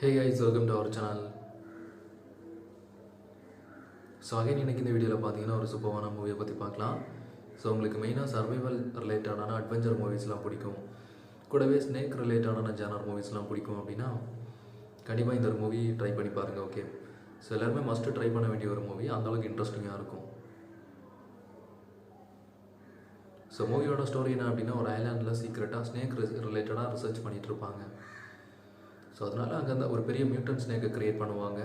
Hey guys, welcome to our channel. So again இன்றைக்கி இந்த வீடியோவில் பார்த்தீங்கன்னா ஒரு சூப்பரான மூவியை பற்றி பார்க்கலாம். ஸோ உங்களுக்கு மெயினாக சர்வைவல் ரிலேட்டடான அட்வென்ச்சர் மூவிஸ்லாம் பிடிக்கும், கூடவே ஸ்னேக் ரிலேட்டடான ஜானர் மூவிஸ்லாம் பிடிக்கும் அப்படின்னா கண்டிப்பாக இந்த ஒரு மூவி ட்ரை பண்ணி பாருங்கள். ஓகே, ஸோ எல்லாருமே மஸ்ட்டு ட்ரை பண்ண வேண்டிய ஒரு மூவி, அந்தளவுக்கு இன்ட்ரெஸ்டிங்காக இருக்கும். ஸோ மூவியோட ஸ்டோரி என்ன அப்படின்னா, ஒரு ஐலாண்டில் சீக்ரெட்டாக ஸ்னேக் ரிலேட்டடாக ரிசர்ச் பண்ணிகிட்டு இருப்பாங்க. ஸோ அதனால் அங்கே அந்த ஒரு பெரிய மியூட்டன் ஸ்னேக்கை க்ரியேட் பண்ணுவாங்க.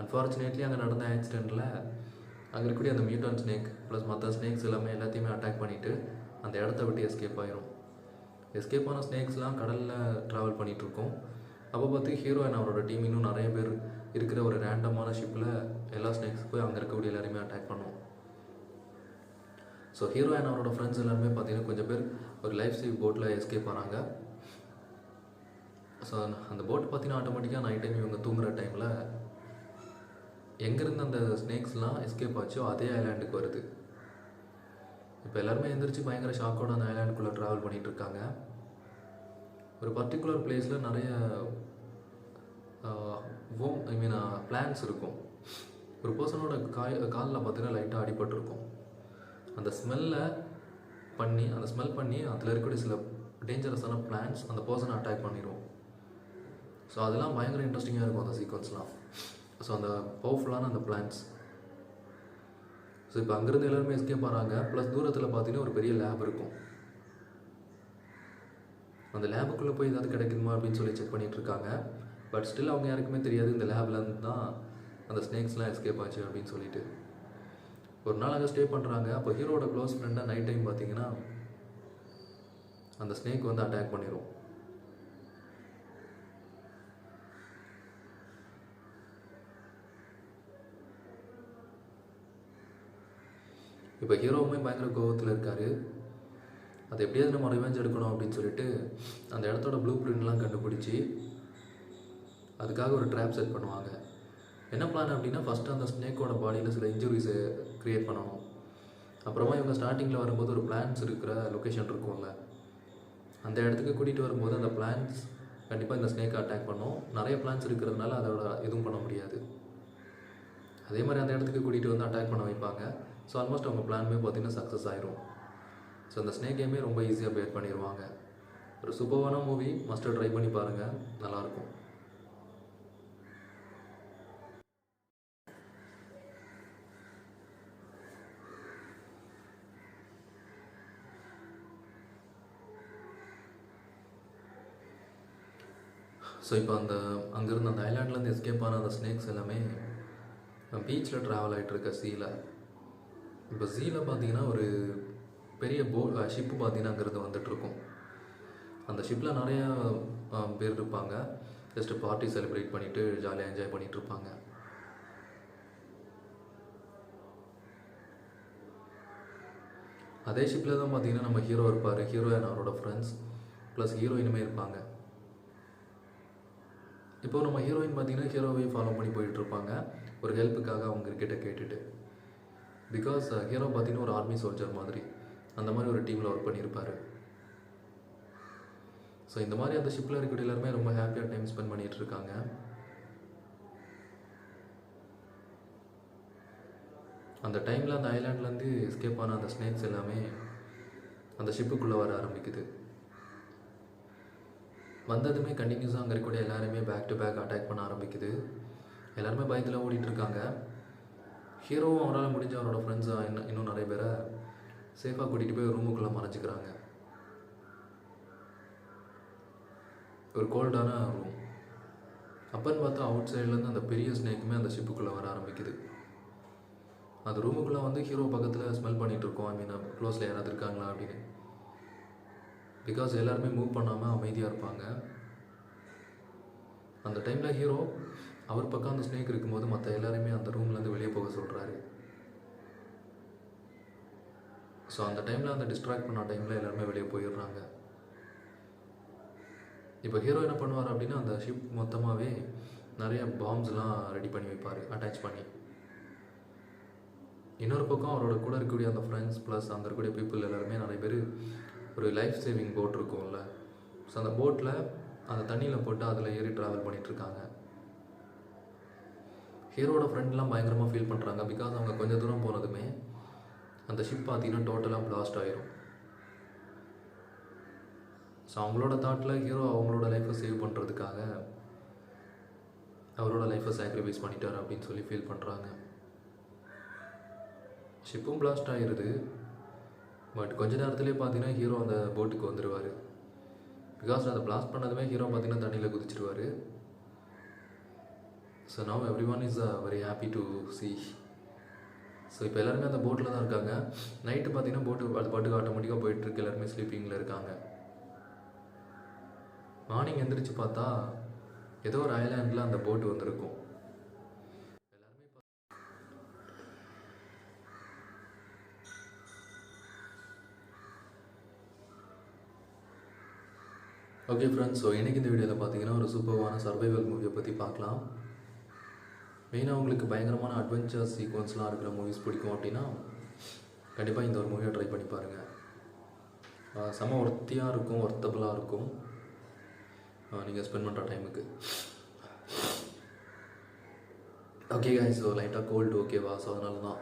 அன்ஃபார்ச்சுனேட்லி அங்கே நடந்த ஆக்சிடெண்ட்டில் அங்கே இருக்கக்கூடிய அந்த மியூட்டன் ஸ்னேக் ப்ளஸ் மற்ற ஸ்னேக்ஸ் எல்லாத்தையுமே அட்டாக் பண்ணிவிட்டு அந்த இடத்த விட்டு எஸ்கேப் ஆகிரும். எஸ்கேப் ஆன ஸ்னேக்ஸ்லாம் கடலில் ட்ராவல் பண்ணிகிட்ருக்கோம். அப்போ பார்த்து ஹீரோயின் அவரோட டீம் இன்னும் நிறைய பேர் இருக்கிற ஒரு ரேண்டமான ஷிப்பில் எல்லா ஸ்னேக்ஸ் போய் அங்கே இருக்கக்கூடிய எல்லாருமே அட்டாக் பண்ணுவோம். ஸோ ஹீரோயின் அவரோட ஃப்ரெண்ட்ஸ் எல்லாருமே பார்த்தீங்கன்னா கொஞ்சம் பேர் ஒரு லைஃப் சேவ் போட்டில் எஸ்கேப் ஆனாங்க. ஸோ அந்த போட் பார்த்தீங்கன்னா ஆட்டோமேட்டிக்காக நைட் டைம் இவங்க தூங்குகிற டைமில் எங்கேருந்து அந்த ஸ்னேக்ஸ்லாம் எஸ்கேப் ஆச்சோ அதே ஐலாண்டுக்கு வருது. இப்போ எல்லாருமே எந்திரிச்சு பயங்கர ஷாக்கோட அந்த ஐலாண்டுக்குள்ளே ட்ராவல் பண்ணிகிட்ருக்காங்க. ஒரு பர்டிகுலர் பிளேஸில் நிறைய பிளான்ஸ் இருக்கும். ஒரு பர்சனோட காலில் பார்த்தீங்கன்னா லைட்டாக அடிபட்டிருக்கும். அந்த ஸ்மெல் பண்ணி அதில் இருக்கக்கூடிய சில டேஞ்சரஸான பிளான்ஸ் அந்த பர்சனை அட்டாக் பண்ணிடும். ஸோ அதெல்லாம் பயங்கர இன்ட்ரெஸ்டிங்காக இருக்கும் அந்த சீக்வன்ஸ்லாம். ஸோ அந்த பவர்ஃபுல்லான அந்த பிளான்ஸ். ஸோ இப்போ அங்கேருந்து எல்லாருமே எஸ்கேப் ஆகிறாங்க. ப்ளஸ் தூரத்தில் பார்த்தீங்கன்னா ஒரு பெரிய லேப் இருக்கும். அந்த லேபுக்குள்ளே போய் ஏதாவது கிடைக்குமா அப்படின்னு சொல்லி செக் பண்ணிகிட்ருக்காங்க. பட் ஸ்டில் அவங்க யாருக்குமே தெரியாது இந்த லேப்லேருந்து தான் அந்த ஸ்னேக்ஸ்லாம் எஸ்கேப் ஆச்சு அப்படின்னு சொல்லிட்டு. ஒரு நாள் அங்கே ஸ்டே பண்ணுறாங்க. அப்போ ஹீரோட க்ளோஸ் ஃப்ரெண்டாக நைட் டைம் பார்த்தீங்கன்னா அந்த ஸ்னேக் வந்து அட்டாக் பண்ணிடும். இப்போ ஹீரோவுமே பயங்கர கோபத்தில் இருக்கார். அதை எப்படியாவது நம்ம ரிவெஞ்ச் எடுக்கணும் அப்படின்னு சொல்லிட்டு அந்த இடத்தோட ப்ளூ பிரிண்ட்லாம் கண்டுபிடிச்சி அதுக்காக ஒரு ட்ராப் செட் பண்ணுவாங்க. என்ன பிளான் அப்படின்னா, ஃபஸ்ட்டு அந்த ஸ்னேக்கோட பாடியில் சில இன்ஜுரிஸை க்ரியேட் பண்ணணும். அப்புறமா இவங்க ஸ்டார்டிங்கில் வரும்போது ஒரு பிளான்ஸ் இருக்கிற லொக்கேஷன் இருக்கும்ல, அந்த இடத்துக்கு கூட்டிகிட்டு வரும்போது அந்த பிளான்ஸ் கண்டிப்பாக இந்த ஸ்னேக்கை அட்டாக் பண்ணும். நிறைய பிளான்ஸ் இருக்கிறதுனால அதோட எதுவும் பண்ண முடியாது. அதே மாதிரி அந்த இடத்துக்கு கூட்டிகிட்டு வந்து அட்டாக் பண்ண வைப்பாங்க. ஸோ ஆல்மோஸ்ட் அவங்க பிளானுமே பார்த்திங்கன்னா சக்ஸஸ் ஆயிரும். ஸோ அந்த ஸ்னேக் கேமே ரொம்ப ஈஸியாக பேர் பண்ணிடுவாங்க. ஒரு சூப்பரான மூவி, மஸ்ட்டு ட்ரை பண்ணி பாருங்கள், நல்லாயிருக்கும். ஸோ இப்போ அங்கேருந்து அந்த ஐலாண்ட்லேருந்து எஸ்கேப் ஆன அந்த ஸ்னேக்ஸ் எல்லாமே பீச்சில் ட்ராவல் ஆகிட்டுருக்க சீல. இப்போ சீல பார்த்தீங்கன்னா ஒரு பெரிய ஷிப்பு பார்த்தீங்கன்னா அங்கேருந்து வந்துட்டுருக்கும். அந்த ஷிப்பில் நிறையா பேர் இருப்பாங்க. ஜஸ்ட்டு பார்ட்டி செலிப்ரேட் பண்ணிவிட்டு ஜாலியாக என்ஜாய் பண்ணிகிட்ருப்பாங்க. அதே ஷிப்பில் தான் பார்த்தீங்கன்னா நம்ம ஹீரோ இருப்பார், ஹீரோயின் அவரோட ஃப்ரெண்ட்ஸ் ப்ளஸ் ஹீரோயினுமே இருப்பாங்க. இப்போது நம்ம ஹீரோயின் பார்த்தீங்கன்னா ஹீரோவையும் ஃபாலோ பண்ணி போயிட்டுருப்பாங்க ஒரு ஹெல்ப்புக்காக அவங்கக்கிட்ட கேட்டுட்டு. பிகாஸ் ஹீரோ பார்த்தீங்கன்னா ஒரு ஆர்மி சோல்ஜர் மாதிரி அந்த மாதிரி ஒரு டீமில் ஒர்க் பண்ணியிருப்பார். ஸோ இந்த மாதிரி அந்த ஷிப்பில் இருக்கக்கூடிய எல்லாருமே ரொம்ப ஹாப்பியாக டைம் ஸ்பெண்ட் பண்ணிகிட்ருக்காங்க. அந்த டைமில் அந்த ஐலாண்ட்லேருந்து எஸ்கேப் ஆன அந்த ஸ்னேக்ஸ் எல்லாமே அந்த ஷிப்புக்குள்ளே வர ஆரம்பிக்குது. வந்ததுமே கண்டினியூஸாக அங்கே இருக்கக்கூடிய எல்லாருமே பேக் டு பேக் அட்டாக் பண்ண ஆரம்பிக்குது. எல்லாருமே பயத்தில் ஓடிட்டுருக்காங்க. ஹீரோவும் அவரால் முடிஞ்ச அவரோட ஃப்ரெண்ட்ஸாக இன்னும் நிறைய பேரை சேஃபாக கூட்டிகிட்டு போய் ரூமுக்குள்ளே மறைச்சிக்கிறாங்க. ஒரு கோல்டான ரூம். அப்போன்னு பார்த்தா அவுட் சைட்லேருந்து அந்த பெரிய ஸ்னேக்குமே அந்த ஷிப்புக்குள்ளே வர ஆரம்பிக்குது. அந்த ரூமுக்குள்ளே வந்து ஹீரோ பக்கத்தில் ஸ்மெல் பண்ணிகிட்ருக்கோம். க்ளோஸில் யாராவது இருக்காங்களா அப்படின்னு. பிகாஸ் எல்லாருமே மூவ் பண்ணாமல் அமைதியாக இருப்பாங்க. அந்த டைமில் ஹீரோ அவர் பக்கம் அந்த ஸ்னேக் இருக்கும்போது மற்ற எல்லாருமே அந்த ரூம்லேருந்து வெளியே போக சொல்கிறாரு. ஸோ அந்த டைமில் அந்த டிஸ்ட்ராக்ட் பண்ண டைமில் எல்லாருமே வெளியே போயிடுறாங்க. இப்போ ஹீரோ என்ன பண்ணுவார் அப்படின்னா, அந்த ஷிப் மொத்தமாகவே நிறைய பாம்ஸ்லாம் ரெடி பண்ணி வைப்பார் அட்டாச் பண்ணி. இன்னொரு பக்கம் அவரோட கூட இருக்கக்கூடிய அந்த ஃப்ரெண்ட்ஸ் ப்ளஸ் அங்கே இருக்கக்கூடிய பீப்புள் எல்லாருமே நிறைய பேர் ஒரு லைஃப் சேவிங் போட் இருக்கும்ல, ஸோ அந்த போட்டில் அந்த தண்ணியில் போட்டு அதில் ஏறி ட்ராவல் பண்ணிகிட்ருக்காங்க. ஹீரோட ஃப்ரெண்ட்லாம் பயங்கரமாக ஃபீல் பண்ணுறாங்க. பிகாஸ் அவங்க கொஞ்சம் தூரம் போனதுமே அந்த ஷிப் பார்த்தீங்கன்னா டோட்டலாக பிளாஸ்ட் ஆகிரும். ஸோ அவங்களோட தாட்டில் ஹீரோ அவங்களோட லைஃப்பை சேவ் பண்ணுறதுக்காக அவரோட லைஃப்பை சாக்ரிஃபைஸ் பண்ணிட்டார் அப்படின்னு சொல்லி ஃபீல் பண்ணுறாங்க. ஷிப்பும் பிளாஸ்ட் ஆகிடுது. பட் கொஞ்ச நேரத்துலேயே பார்த்தீங்கன்னா ஹீரோ அந்த போட்டுக்கு வந்துடுவார். பிகாஸ் அதை பிளாஸ்ட் பண்ணதுமே ஹீரோ பார்த்தீங்கன்னா தண்ணியில் குதிச்சிடுவார். So now everyone is very happy to see. So இப்போ எல்லாருமே அந்த போட்டில் தான் இருக்காங்க. நைட்டு பார்த்தீங்கன்னா போட்டு அது பாட்டுக்கு ஆட்டோமேட்டிக்காக போயிட்டுருக்கு. எல்லாருமே ஸ்லீப்பிங்கில் இருக்காங்க. மார்னிங் எந்திரிச்சு பார்த்தா ஏதோ ஒரு ஐலாண்டில் அந்த போட்டு வந்திருக்கும். எல்லாருமே ஓகே ஃப்ரெண்ட்ஸ், ஸோ இன்றைக்கி இந்த வீடியோவில் பார்த்தீங்கன்னா ஒரு சூப்பரான சர்வைவல் மூவியை பற்றி பார்க்கலாம். மெயினாக உங்களுக்கு பயங்கரமான அட்வென்ச்சர் சீக்வன்ஸ்லாம் இருக்கிற மூவிஸ் பிடிக்கும் அப்படின்னா கண்டிப்பாக இந்த ஒரு மூவியை ட்ரை பண்ணி பாருங்கள். செம்ம ஒர்த்தியாக இருக்கும், ஒர்த்தபுளாக இருக்கும் நீங்கள் ஸ்பெண்ட் பண்ணுற டைமுக்கு. ஓகே காய்ஸ், ஸோ லைட்டாக கோல்டு ஓகேவா? ஸோ அதனால தான்.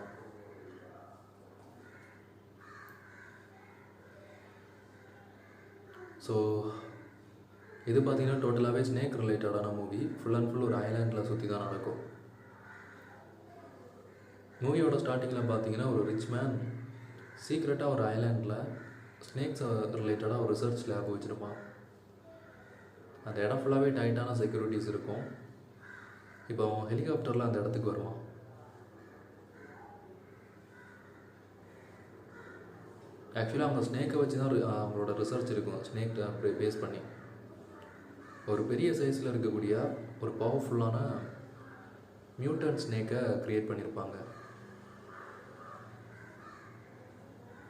ஸோ இது பார்த்தீங்கன்னா டோட்டலாகவே ஸ்னேக் ரிலேட்டடான மூவி. ஃபுல் அண்ட் ஃபுல் ஒரு ஐலாண்டில் சுற்றி தான் நடக்கும். மூவியோட ஸ்டார்டிங்கில் பார்த்தீங்கன்னா ஒரு ரிச் மேன் சீக்ரெட்டாக ஒரு ஐலாண்டில் ஸ்னேக்ஸ் ரிலேட்டடாக ஒரு ரிசர்ச் லேப் வச்சுருப்பான். அந்த இடம் ஃபுல்லாகவே டைட்டான செக்யூரிட்டிஸ் இருக்கும். இப்போ அவன் ஹெலிகாப்டரில் அந்த இடத்துக்கு வருவான். ஆக்சுவலாக அவங்க ஸ்னேக்கை வச்சு தான் அவங்களோட ரிசர்ச் இருக்கும். ஸ்னேக் அப்படி பேஸ் பண்ணி ஒரு பெரிய சைஸில் இருக்கக்கூடிய ஒரு பவர்ஃபுல்லான மியூட்டன்ட் ஸ்னேக்கை க்ரியேட் பண்ணியிருப்பாங்க.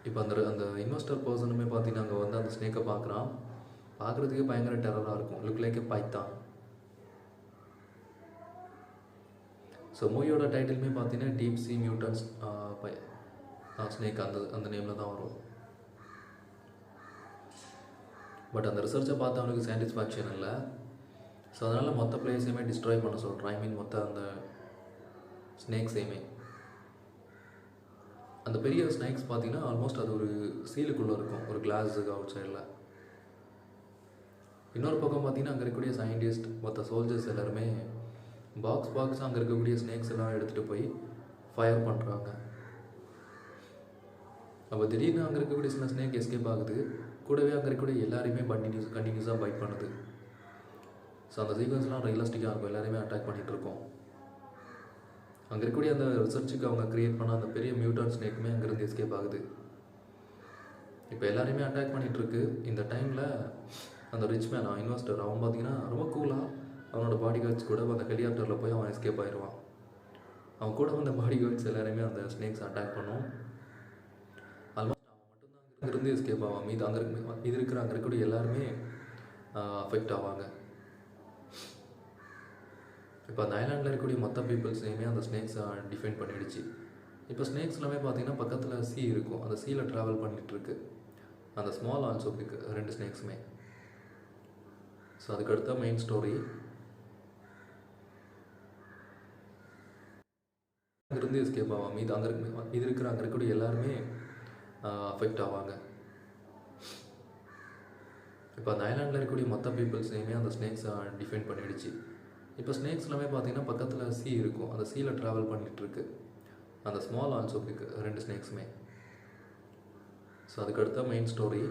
இப்போ அந்த இன்வெஸ்டர் பர்சனுமே பார்த்தீங்கன்னா அங்கே வந்து அந்த ஸ்னேக்கை பார்க்குறதுக்கே பயங்கர டெரராக இருக்கும். லுக் லைக் ஏ பைத்தான். ஸோ மூவியோட டைட்டிலுமே பார்த்தீங்கன்னா டீப் சி மியூட்டன்ஸ் ஸ்னேக் அந்த நேமில் தான் வரும். பட் அந்த ரிசர்ச்சை பார்த்து அவனுக்கு சாட்டிஸ்ஃபேக்ஷன் இல்லை. ஸோ அதனால் மொத்த பிளேஸையுமே டிஸ்ட்ராய் பண்ண சொல்கிறான். ஐ மீன் மொத்த அந்த ஸ்னேக்ஸையுமே. அந்த பெரிய ஸ்னேக்ஸ் பார்த்தீங்கன்னா ஆல்மோஸ்ட் அது ஒரு சீலுக்குள்ளே இருக்கும், ஒரு கிளாஸுக்கு அவுட் சைடில். இன்னொரு பக்கம் பார்த்தீங்கன்னா அங்கே இருக்கக்கூடிய சயின்டிஸ்ட் மற்ற சோல்ஜர்ஸ் எல்லாருமே பாக்ஸாக அங்கே இருக்கக்கூடிய ஸ்னேக்ஸ் எல்லாம் எடுத்துகிட்டு போய் ஃபயர் பண்ணுறாங்க. அப்போ திடீர்னு அங்கே இருக்கக்கூடிய சில ஸ்னேக் எஸ்கேப் ஆகுது. கூடவே அங்கே இருக்கக்கூடிய எல்லாரையுமே கண்டினியூஸாக பைட் பண்ணுது. ஸோ அந்த சீக்வன்ஸ்லாம் ரியலிஸ்டிக்காக இருக்கும். எல்லாருமே அட்டாக் பண்ணிகிட்டு இருக்கோம். அங்கே இருக்கக்கூடிய அந்த ரிசர்ச்சுக்கு அவங்க க்ரியேட் பண்ண அந்த பெரிய மியூட்டன்ட் ஸ்னேக்குமே அங்கேருந்து எஸ்கேப் ஆகுது. இப்போ எல்லாரையுமே அட்டாக் பண்ணிகிட்ருக்கு. இந்த டைமில் அந்த ரிச் மேன் இன்வெஸ்டர் அவன் பார்த்தீங்கன்னா ரொம்ப கூலாக அவனோட பாடி கார்ட்ஸ் கூட அந்த ஹெலிகாப்டரில் போய் அவன் எஸ்கேப் ஆயிடுவான். அவன் கூட அந்த பாடி கார்ட்ஸ் எல்லாருமே அந்த ஸ்னேக்ஸ் அட்டாக் பண்ணும். ஆல்மோஸ்ட் அவன் மட்டும்தான் அங்கேருந்து எஸ்கேப் ஆவான். அங்கே இருக்கக்கூடிய எல்லாருமே அஃபெக்ட் ஆவாங்க. இப்போ அந்த ஐலாண்டில் இருக்கக்கூடிய மற்ற பீப்புள்ஸையுமே அந்த ஸ்னேக்ஸை டிஃபைன் பண்ணிடுச்சு. இப்போ ஸ்னேக்ஸ் எல்லாமே பார்த்தீங்கன்னா பக்கத்தில் சீ இருக்கும். அந்த சீயில் ட்ராவல் பண்ணிகிட்ருக்கு. அந்த ஸ்மால் ஆல்சோ பிக் 2 ஸ்னேக்ஸுமே. ஸோ அதுக்கடுத்த மெயின் ஸ்டோரி. அங்கேருந்து எஸ்கேப் ஆவான். அங்கே இருக்கக்கூடிய எல்லாருமே அஃபெக்ட் ஆவாங்க. இப்போ அந்த ஐலாண்டில் இருக்கக்கூடிய மற்ற பீப்புள்ஸையுமே அந்த ஸ்னேக்ஸை டிஃபைன் பண்ணிடுச்சு. இப்போ ஸ்னேக்ஸ் எல்லாமே பார்த்தீங்கன்னா பக்கத்தில் சீ இருக்கும். அந்த சீயில் ட்ராவல் பண்ணிகிட்ருக்கு. அந்த ஸ்மால் ஆல்சோ பிக் 2 ஸ்னேக்ஸுமே. ஸோ அதுக்கடுத்த மெயின் ஸ்டோரி.